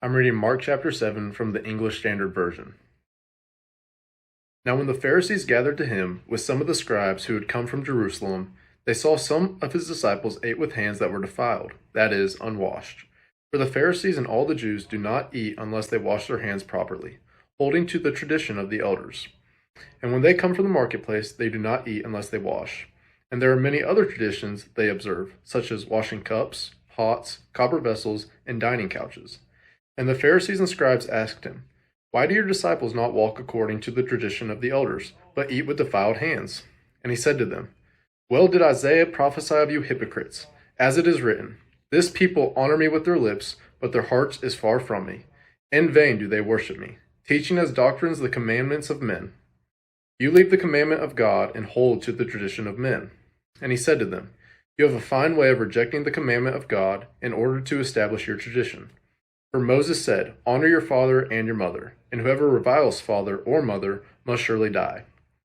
I'm reading Mark chapter 7 from the English Standard Version. Now when the Pharisees gathered to him with some of the scribes who had come from Jerusalem, they saw some of his disciples ate with hands that were defiled, that is, unwashed. For the Pharisees and all the Jews do not eat unless they wash their hands properly, holding to the tradition of the elders. And when they come from the marketplace, they do not eat unless they wash. And there are many other traditions they observe, such as washing cups, pots, copper vessels, and dining couches. And the Pharisees and scribes asked him, "Why do your disciples not walk according to the tradition of the elders, but eat with defiled hands?" And he said to them, "Well did Isaiah prophesy of you hypocrites, as it is written, 'This people honor me with their lips, but their heart is far from me. In vain do they worship me, teaching as doctrines the commandments of men. You leave the commandment of God and hold to the tradition of men.'" And he said to them, "You have a fine way of rejecting the commandment of God in order to establish your tradition. For Moses said, 'Honor your father and your mother,' and whoever reviles father or mother must surely die.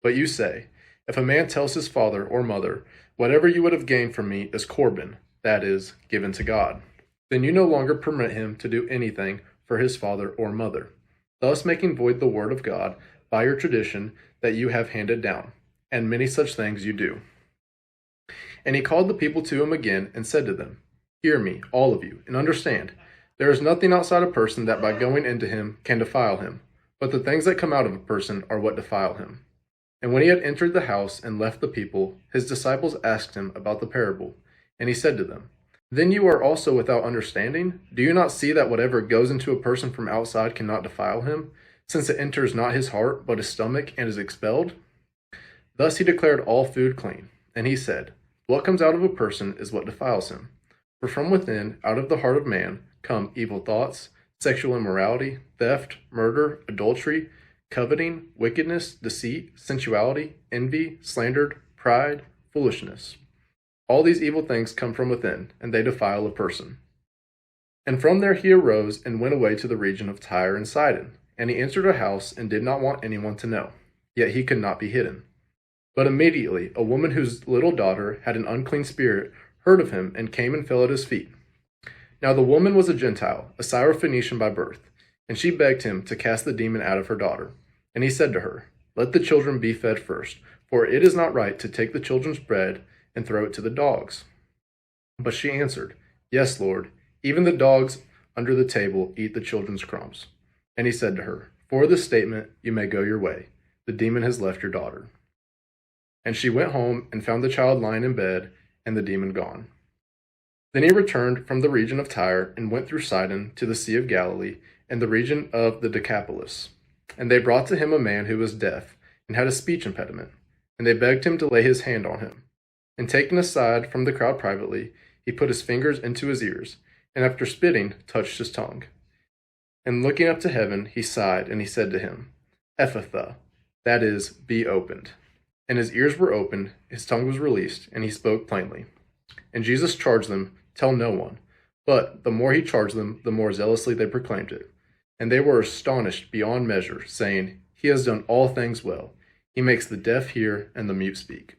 But you say, 'If a man tells his father or mother, whatever you would have gained from me is Corban, that is, given to God,' then you no longer permit him to do anything for his father or mother, thus making void the word of God by your tradition that you have handed down, and many such things you do." And he called the people to him again and said to them, "Hear me, all of you, and understand. There is nothing outside a person that by going into him can defile him, but the things that come out of a person are what defile him." And when he had entered the house and left the people, his disciples asked him about the parable. And he said to them, "Then you are also without understanding? Do you not see that whatever goes into a person from outside cannot defile him, since it enters not his heart, but his stomach, and is expelled?" Thus he declared all food clean. And he said, "What comes out of a person is what defiles him. For from within, out of the heart of man, come evil thoughts, sexual immorality, theft, murder, adultery, coveting, wickedness, deceit, sensuality, envy, slander, pride, foolishness. All these evil things come from within, and they defile a person." And from there he arose and went away to the region of Tyre and Sidon. And he entered a house and did not want anyone to know, yet he could not be hidden. But immediately a woman whose little daughter had an unclean spirit heard of him and came and fell at his feet. Now the woman was a Gentile, a Syrophoenician by birth, and she begged him to cast the demon out of her daughter. And he said to her, "Let the children be fed first, for it is not right to take the children's bread and throw it to the dogs." But she answered, "Yes, Lord, even the dogs under the table eat the children's crumbs." And he said to her, "For this statement you may go your way. The demon has left your daughter." And she went home and found the child lying in bed, and the demon gone. Then he returned from the region of Tyre and went through Sidon to the Sea of Galilee and the region of the Decapolis. And they brought to him a man who was deaf and had a speech impediment, and they begged him to lay his hand on him. And taken aside from the crowd privately, he put his fingers into his ears, and after spitting, touched his tongue. And looking up to heaven, he sighed, and he said to him, "Ephphatha," that is, "be opened." And his ears were opened, his tongue was released, and he spoke plainly. And Jesus charged them, "Tell no one." But the more he charged them, the more zealously they proclaimed it. And they were astonished beyond measure, saying, "He has done all things well. He makes the deaf hear and the mute speak."